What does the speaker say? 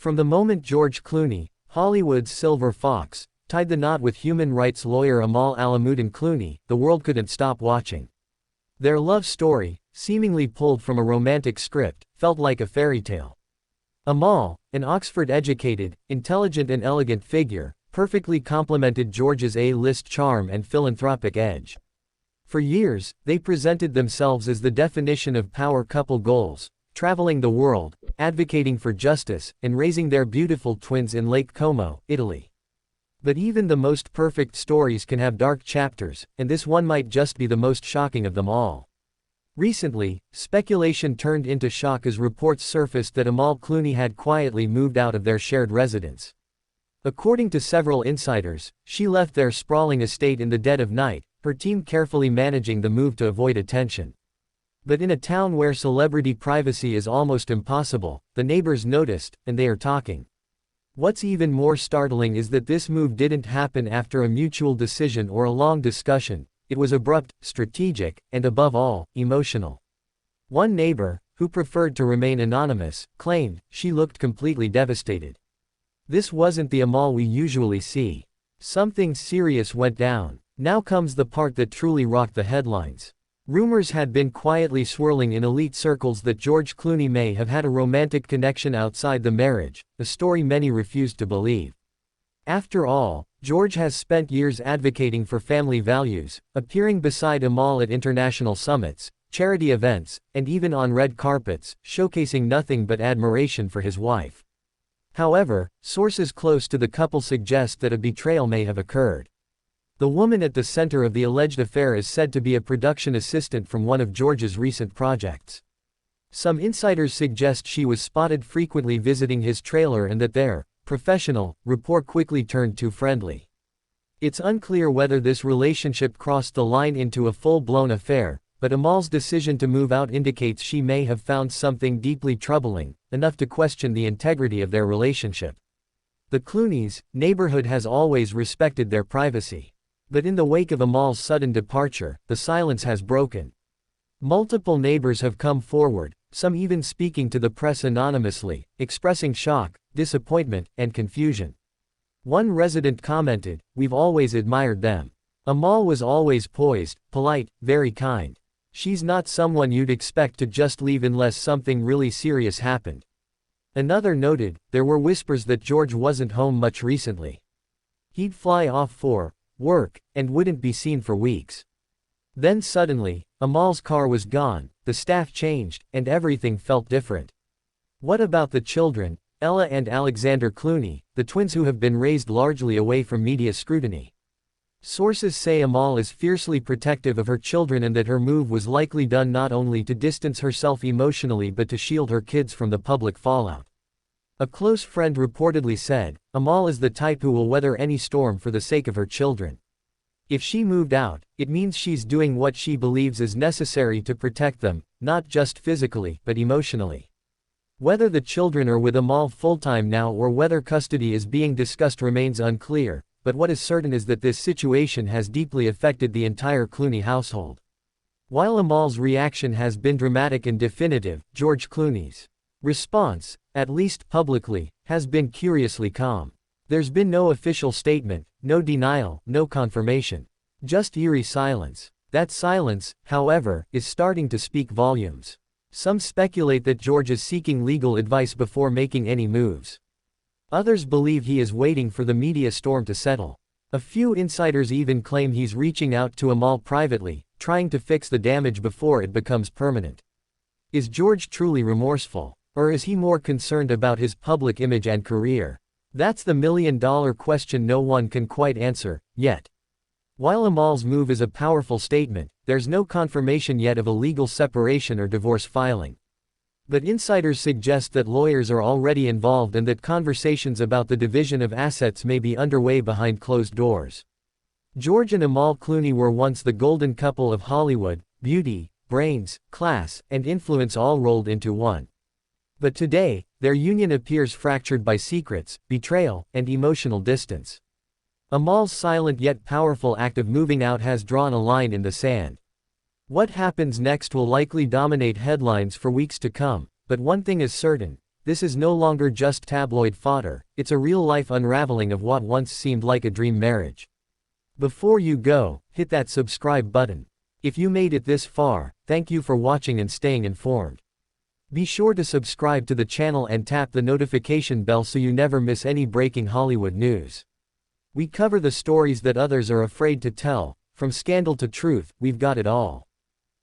From the moment George Clooney, Hollywood's silver fox, tied the knot with human rights lawyer Amal Alamuddin Clooney, the world couldn't stop watching. Their love story, seemingly pulled from a romantic script, felt like a fairy tale. Amal, an Oxford-educated, intelligent and elegant figure, perfectly complemented George's A-list charm and philanthropic edge. For years, they presented themselves as the definition of power couple goals, traveling the world, advocating for justice, and raising their beautiful twins in Lake Como, Italy. But even the most perfect stories can have dark chapters, and this one might just be the most shocking of them all. Recently, speculation turned into shock as reports surfaced that Amal Clooney had quietly moved out of their shared residence. According to several insiders, she left their sprawling estate in the dead of night, her team carefully managing the move to avoid attention. But in a town where celebrity privacy is almost impossible, the neighbors noticed, and they are talking. What's even more startling is that this move didn't happen after a mutual decision or a long discussion. It was abrupt, strategic, and above all, emotional. One neighbor, who preferred to remain anonymous, claimed she looked completely devastated. This wasn't the Amal we usually see. Something serious went down. Now comes the part that truly rocked the headlines. Rumors had been quietly swirling in elite circles that George Clooney may have had a romantic connection outside the marriage, a story many refused to believe. After all, George has spent years advocating for family values, appearing beside Amal at international summits, charity events, and even on red carpets, showcasing nothing but admiration for his wife. However, sources close to the couple suggest that a betrayal may have occurred. The woman at the center of the alleged affair is said to be a production assistant from one of George's recent projects. Some insiders suggest she was spotted frequently visiting his trailer and that their professional rapport quickly turned too friendly. It's unclear whether this relationship crossed the line into a full-blown affair, but Amal's decision to move out indicates she may have found something deeply troubling, enough to question the integrity of their relationship. The Clooneys' neighborhood has always respected their privacy. But in the wake of Amal's sudden departure, the silence has broken. Multiple neighbors have come forward, some even speaking to the press anonymously, expressing shock, disappointment, and confusion. One resident commented, "We've always admired them. Amal was always poised, polite, very kind. She's not someone you'd expect to just leave unless something really serious happened." Another noted, there were whispers that George wasn't home much recently. He'd fly off for work, and wouldn't be seen for weeks. Then suddenly, Amal's car was gone, the staff changed, and everything felt different. What about the children, Ella and Alexander Clooney, the twins who have been raised largely away from media scrutiny? Sources say Amal is fiercely protective of her children and that her move was likely done not only to distance herself emotionally but to shield her kids from the public fallout. A close friend reportedly said, "Amal is the type who will weather any storm for the sake of her children. If she moved out, it means she's doing what she believes is necessary to protect them, not just physically, but emotionally." Whether the children are with Amal full-time now or whether custody is being discussed remains unclear, but what is certain is that this situation has deeply affected the entire Clooney household. While Amal's reaction has been dramatic and definitive, George Clooney's response, at least publicly, has been curiously calm. There's been no official statement, no denial, no confirmation. Just eerie silence. That silence, however, is starting to speak volumes. Some speculate that George is seeking legal advice before making any moves. Others believe he is waiting for the media storm to settle. A few insiders even claim he's reaching out to Amal privately, trying to fix the damage before it becomes permanent. Is George truly remorseful? Or is he more concerned about his public image and career? That's the million-dollar question no one can quite answer, yet. While Amal's move is a powerful statement, there's no confirmation yet of a legal separation or divorce filing. But insiders suggest that lawyers are already involved and that conversations about the division of assets may be underway behind closed doors. George and Amal Clooney were once the golden couple of Hollywood: beauty, brains, class, and influence all rolled into one. But today, their union appears fractured by secrets, betrayal, and emotional distance. Amal's silent yet powerful act of moving out has drawn a line in the sand. What happens next will likely dominate headlines for weeks to come, but one thing is certain: This is no longer just tabloid fodder, it's a real-life unraveling of what once seemed like a dream marriage. Before you go, hit that subscribe button. If you made it this far, thank you for watching and staying informed. Be sure to subscribe to the channel and tap the notification bell so you never miss any breaking Hollywood news. We cover the stories that others are afraid to tell, from scandal to truth, we've got it all.